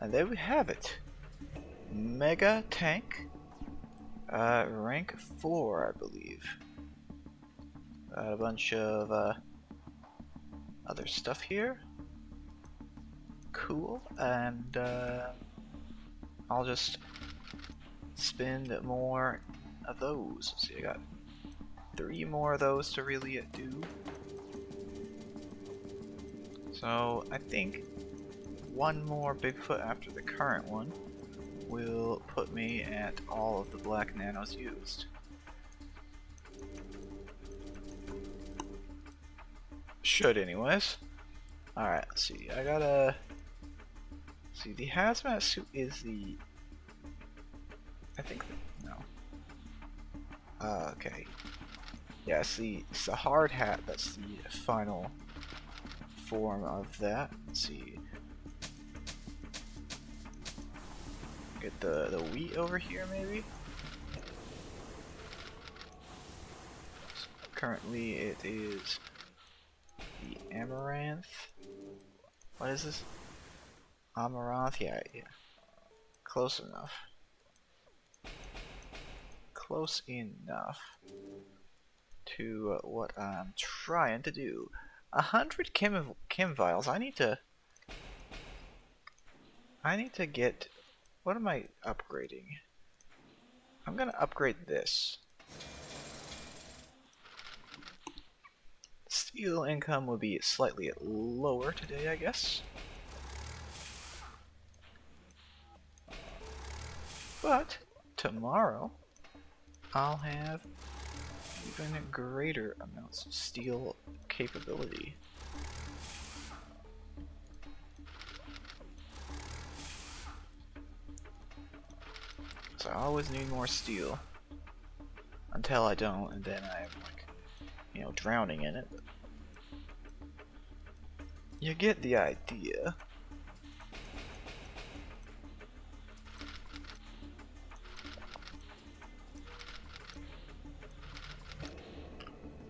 And there we have it. Mega tank. Rank 4, I believe. Got a bunch of other stuff here. Cool. And I'll just spend more of those. See, I got 3 more of those to really do. So I think one more Bigfoot after the current one will put me at all of the black nanos used. Should anyways. Alright, let's see. I gotta see, the hazmat suit is the I think no. Okay. Yeah, see, it's the hard hat that's the final form of that. Let's see. Get the wheat over here, maybe? So currently it is the amaranth. What is this? Amaranth? Yeah. Close enough. Close enough to what I'm trying to do. 100 chem vials. I need to get. What am I upgrading? I'm gonna upgrade this. Steel income will be slightly lower today, I guess. But tomorrow I'll have even greater amounts of steel capability. So I always need more steel until I don't, and then I'm like, you know, drowning in it. But you get the idea.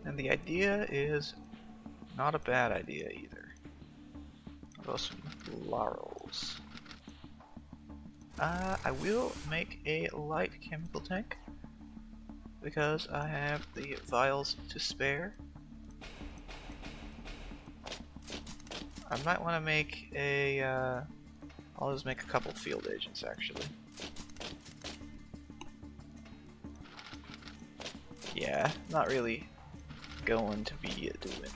And the idea is not a bad idea either. I'll go some laurels. I will make a light chemical tank because I have the vials to spare. I might want to make a, I'll just make a couple field agents actually. Yeah, not really going to be doing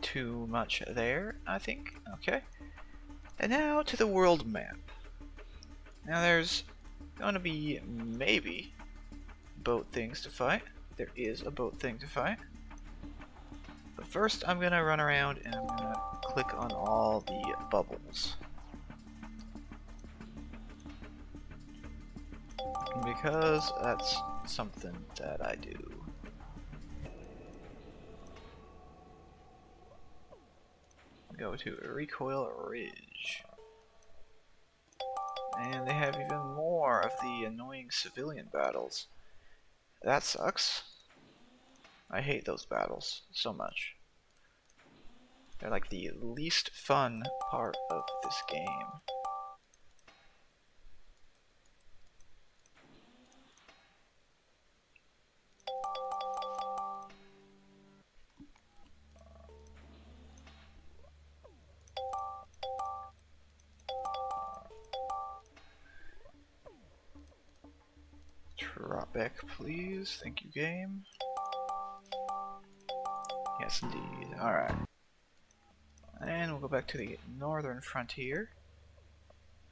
too much there, I think. Okay. And now to the world map. Now there's gonna be maybe boat things to fight. There is a boat thing to fight. But first I'm gonna run around and I'm gonna click on all the bubbles. Because that's something that I do. Go to Recoil Ridge. And they have even more of the annoying civilian battles. That sucks. I hate those battles so much. They're like the least fun part of this game. Drop back, please. Thank you, game. Yes, indeed. Alright. And we'll go back to the northern frontier.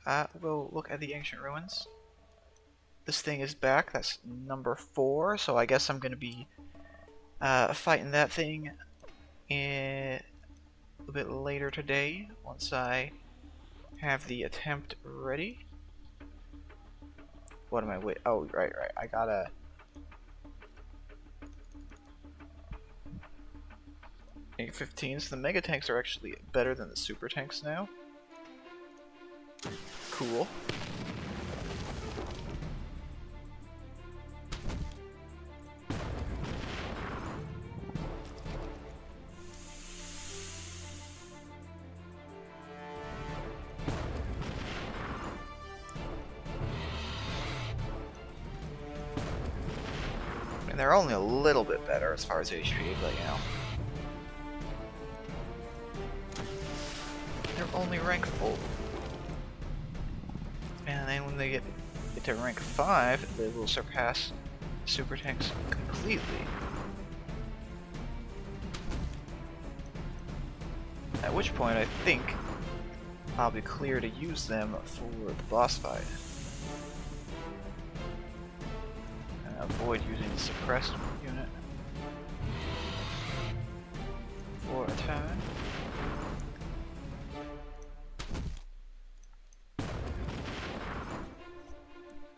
We'll go look at the ancient ruins. This thing is back. That's number 4. So I guess I'm going to be fighting that thing a bit later today once I have the attempt ready. What am I wait? Oh, right. I gotta. A15s. The mega tanks are actually better than the super tanks now. Cool. they're only a little bit better as far as HP, but you know. They're only rank 4. And then when they get to rank 5, they will surpass super tanks completely. At which point I think I'll be clear to use them for the boss fight. And avoid using the suppressed unit for a time.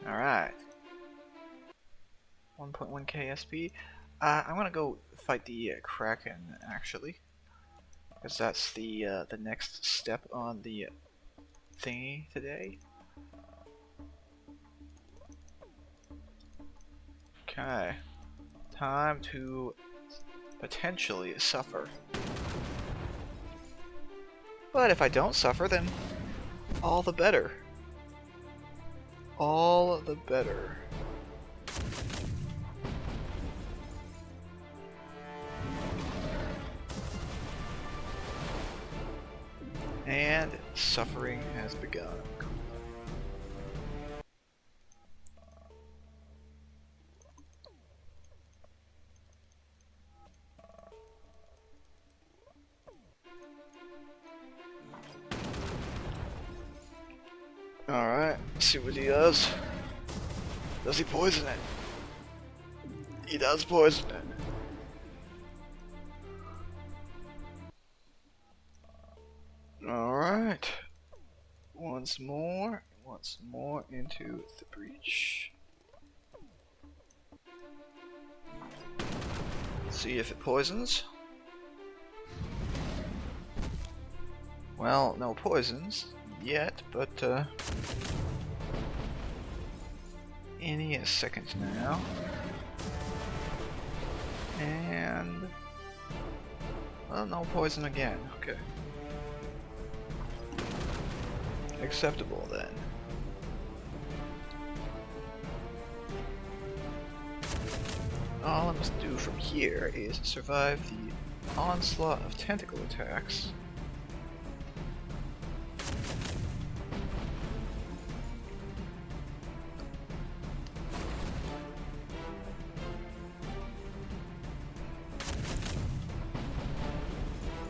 Alright. 1.1 KSP. I'm gonna go fight the Kraken, actually. Because that's the next step on the thingy today. Okay. Time to potentially suffer. But if I don't suffer, then all the better. All the better. And suffering has begun. Cool. Alright, see what he does. Does he poison it? He does poison it. Alright. Once more into the breach. See if it poisons. Well, no poisons yet, but any second now. And well, no poison again. Okay. Acceptable then. All I must do from here is survive the onslaught of tentacle attacks.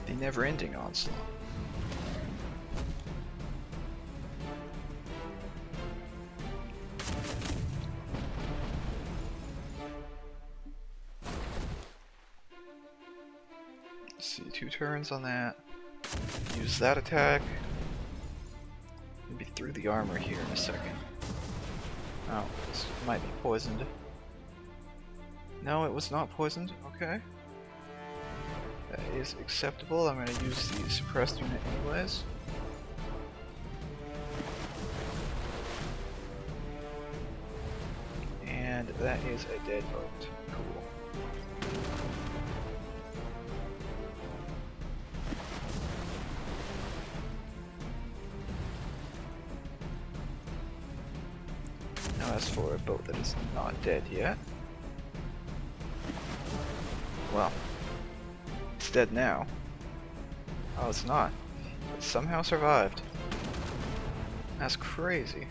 The never-ending onslaught. See, 2 turns on that. Use that attack. Maybe through the armor here in a second. Oh, this might be poisoned. No, it was not poisoned. Okay. That is acceptable. I'm going to use the suppressed unit anyways. And that is a deadbolt. Cool. Now as for a boat that is not dead yet. Well, it's dead now. Oh, it's not. It somehow survived. That's crazy.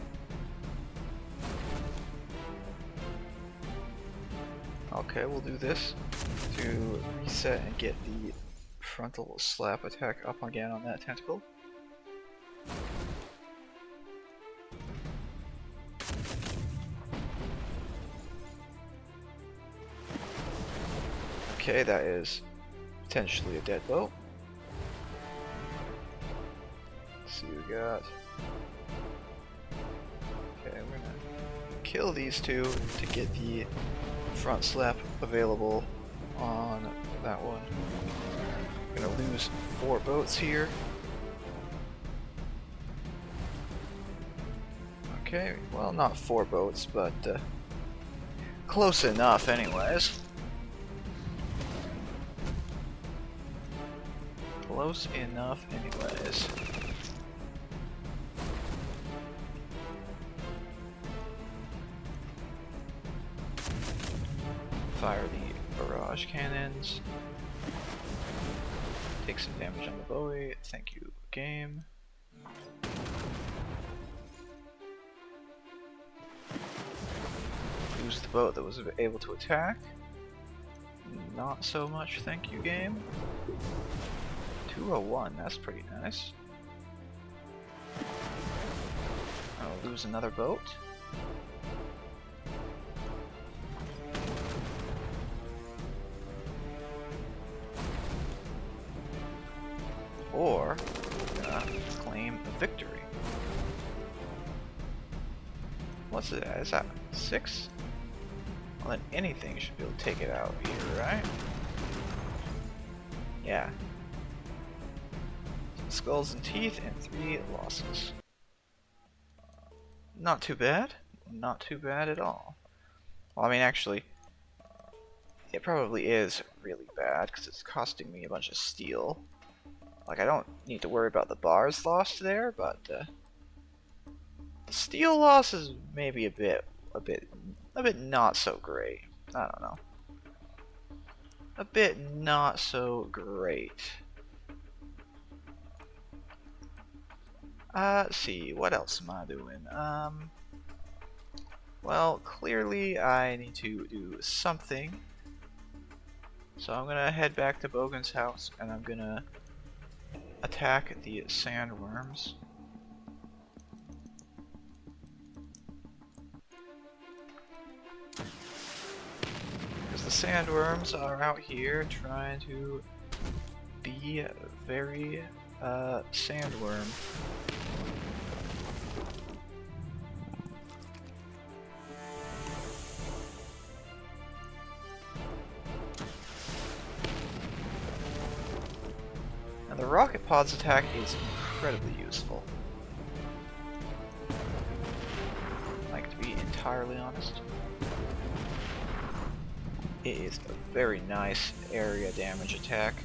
Okay, we'll do this to reset and get the frontal slap attack up again on that tentacle. Okay, that is potentially a deadbolt. Let's see what we got. Okay, we're gonna kill these 2 to get the front slap available on that one. I'm gonna lose 4 boats here. Okay, well, not 4 boats, but close enough anyways. Close enough anyways. fire the barrage cannons. Take some damage on the bowie. Thank you, game. Lose the boat that was able to attack. Not so much, thank you, game. 201, that's pretty nice. I'll lose another boat. Or claim a victory. What's it? Is that 6? Well, then anything should be able to take it out here, right? Yeah. Skulls and teeth and 3 losses. Not too bad. Not too bad at all. Well, I mean, actually, it probably is really bad because it's costing me a bunch of steel. Like, I don't need to worry about the bars lost there, but the steel loss is maybe a bit not so great. I don't know. A bit not so great. Let's see, what else am I doing? Well, clearly I need to do something. So I'm gonna head back to Bogan's house and I'm gonna attack the sandworms. Because the sandworms are out here trying to be very sandworm. And the rocket pod's attack is incredibly useful. Like, to be entirely honest, it is a very nice area damage attack.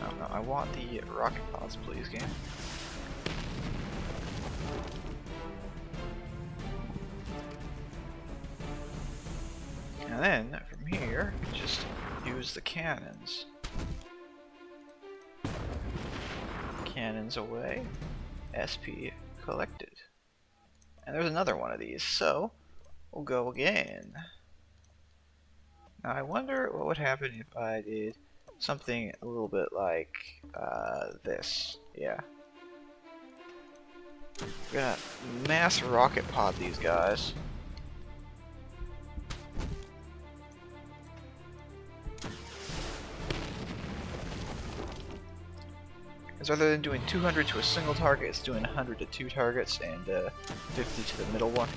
No, I want the rocket pods, please, game. And then, from here, just use the cannons. Cannons away. SP collected. And there's another one of these, so we'll go again. Now I wonder what would happen if I did something a little bit like this. Yeah. We're gonna mass rocket pod these guys. Because rather than doing 200 to a single target, it's doing 100 to 2 targets and 50 to the middle one.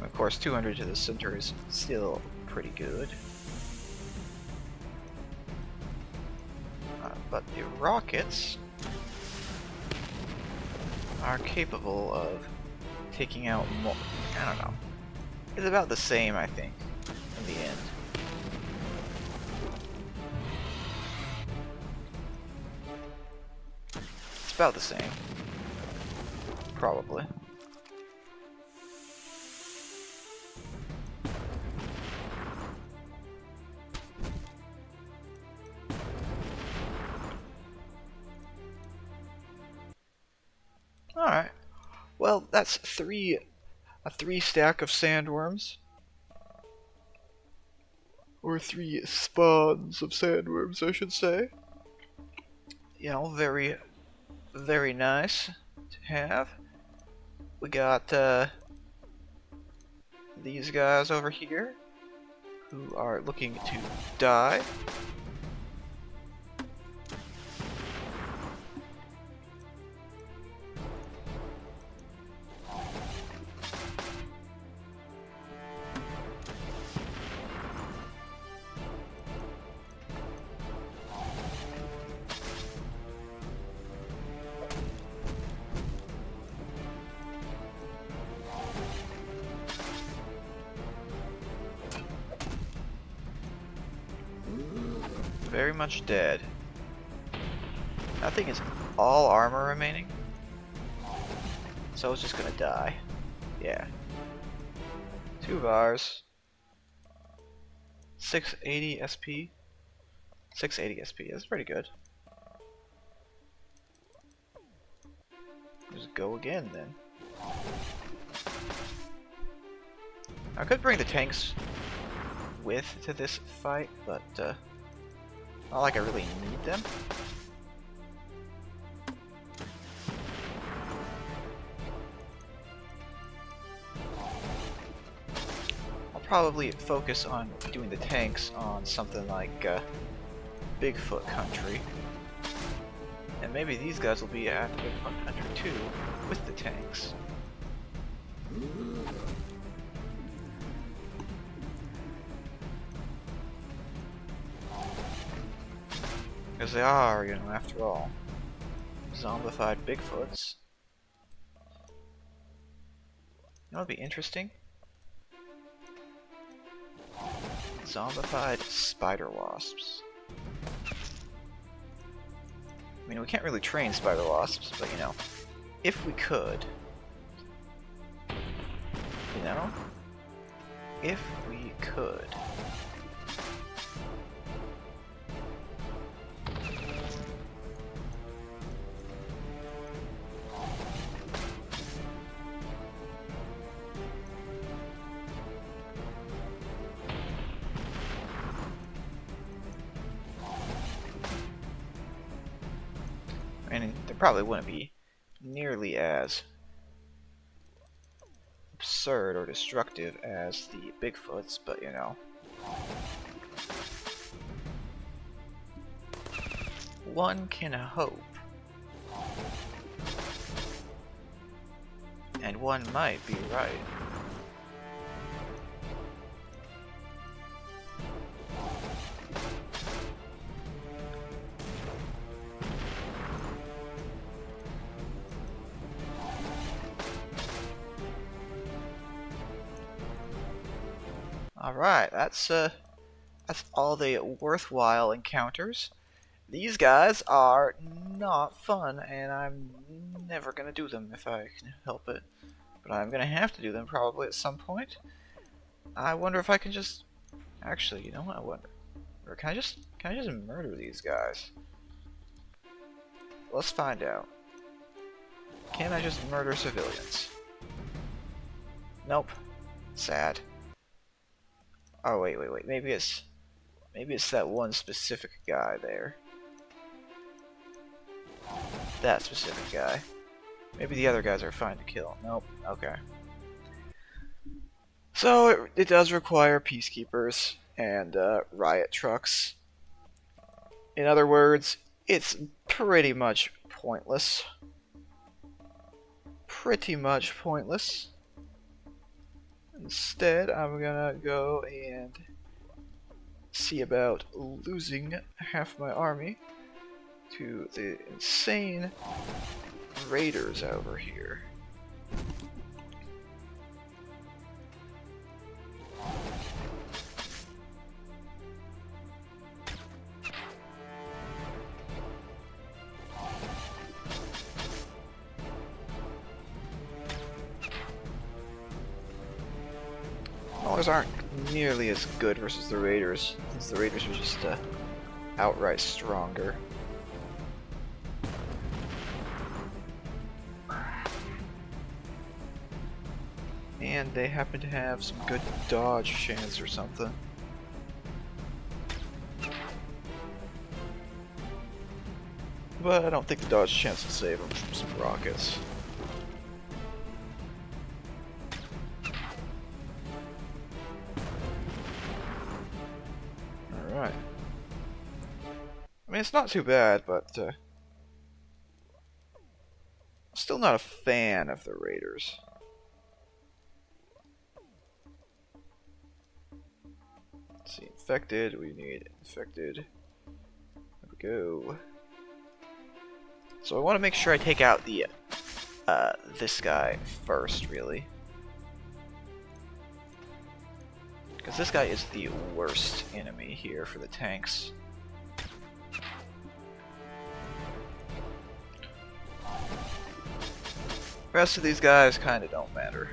Of course, 200 to the center is still pretty good. But the rockets are capable of taking out more. I don't know. It's about the same, I think, in the end. It's about the same. Probably. Alright, well that's a 3 stack of sandworms. Or 3 spawns of sandworms, I should say. You know, very, very nice to have. We got these guys over here who are looking to die. very much dead. That thing is all armor remaining. So it's just gonna die. Yeah. 2 bars. 680 SP. 680 SP, that's pretty good. Just go again then. I could bring the tanks with to this fight, but not like I really need them. I'll probably focus on doing the tanks on something like Bigfoot country. And maybe these guys will be at Bigfoot country too, with the tanks. Because they are, you know, after all, zombified Bigfoots. You know what would be interesting? Zombified spider wasps. I mean, we can't really train spider wasps, but you know, if we could, you know, if we could. And they probably wouldn't be nearly as absurd or destructive as the Bigfoots, but you know. One can hope. And one might be right. Alright, that's all the worthwhile encounters. These guys are not fun, and I'm never gonna do them if I can help it. But I'm gonna have to do them probably at some point. I wonder if I can just... Actually, you know what I wonder? Or can I just murder these guys? Let's find out. Can I just murder civilians? Nope. Sad. Oh wait. Maybe it's that one specific guy there. That specific guy. Maybe the other guys are fine to kill. Nope. Okay. So it does require peacekeepers and riot trucks. In other words, it's pretty much pointless. Pretty much pointless. Instead, I'm gonna go and see about losing half my army to the insane raiders over here. Maulers aren't nearly as good versus the raiders, since the raiders are just outright stronger. And they happen to have some good dodge chance or something. But I don't think the dodge chance will save them from some rockets. Alright. I mean, it's not too bad, but still not a fan of the raiders. Let's see, infected, we need infected. There we go. So I want to make sure I take out the this guy first, really. Because this guy is the worst enemy here for the tanks. Rest of these guys kind of don't matter.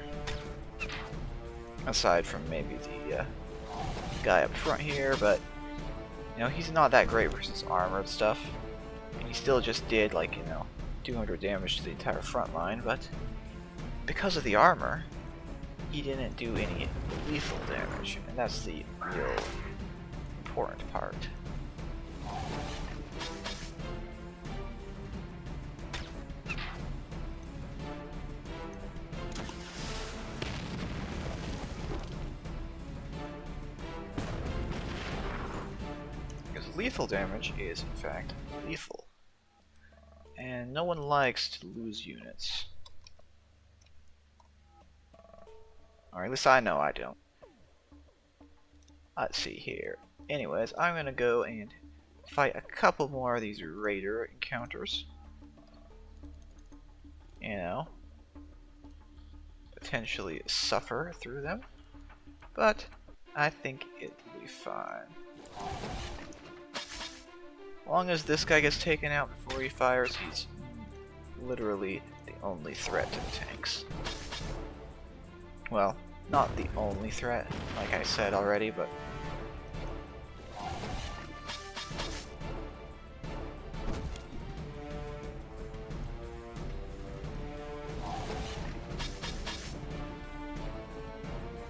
Aside from maybe the guy up front here, but you know, he's not that great versus armored stuff. And he still just did like, you know, 200 damage to the entire front line, but because of the armor, he didn't do any lethal damage, and that's the real important part. Because lethal damage is, in fact, lethal. And no one likes to lose units. Or at least I know I don't. Let's see here. Anyways, I'm gonna go and fight a couple more of these raider encounters. You know, potentially suffer through them, but I think it will be fine. As long as this guy gets taken out before he fires, he's literally the only threat to the tanks. Well, not the only threat, like I said already, but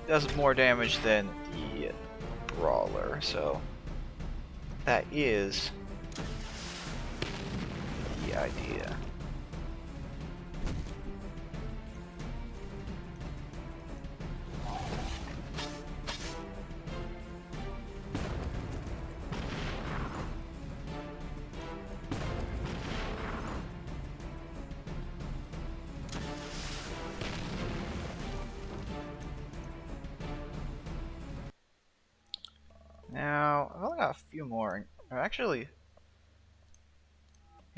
does more damage than the brawler, so that is the idea. Now, I've only got a few more.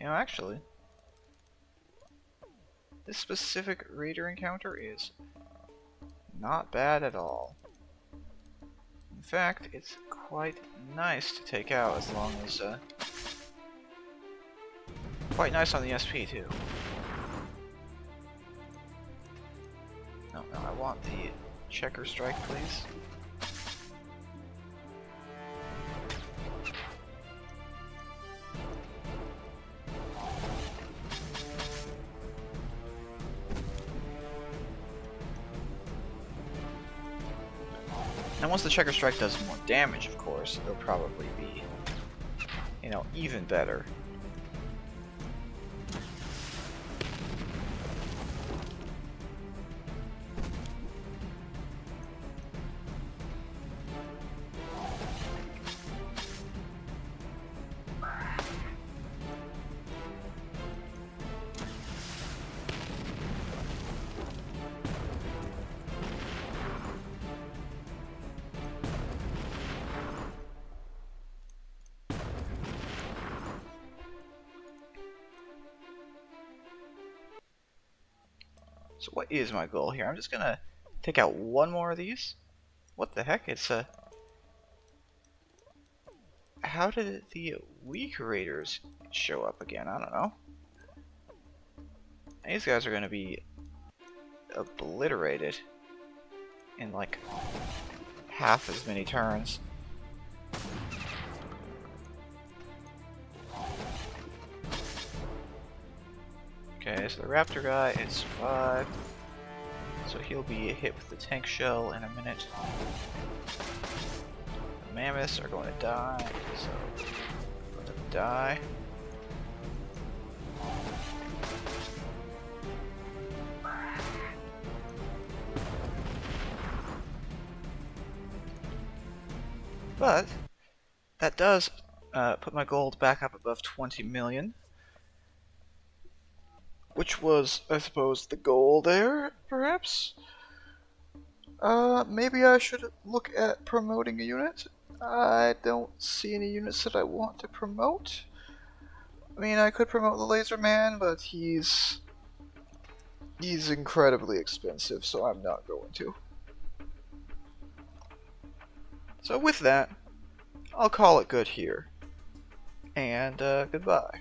Actually, this specific raider encounter is not bad at all. In fact, it's quite nice to take out as long as, quite nice on the SP too. No, I want the checker strike, please. And once the checker strike does more damage, of course, it'll probably be, you know, even better. So what is my goal here? I'm just gonna take out one more of these. What the heck? It's a... How did the weak raiders show up again? I don't know. These guys are gonna be obliterated in like half as many turns. Okay, so the raptor guy is 5, so he'll be hit with the tank shell in a minute. The mammoths are going to die, so let them die. But that does put my gold back up above 20 million. Which was, I suppose, the goal there, perhaps? Maybe I should look at promoting a unit. I don't see any units that I want to promote. I mean, I could promote the Laser Man, but he's incredibly expensive, so I'm not going to. So with that, I'll call it good here. And, goodbye.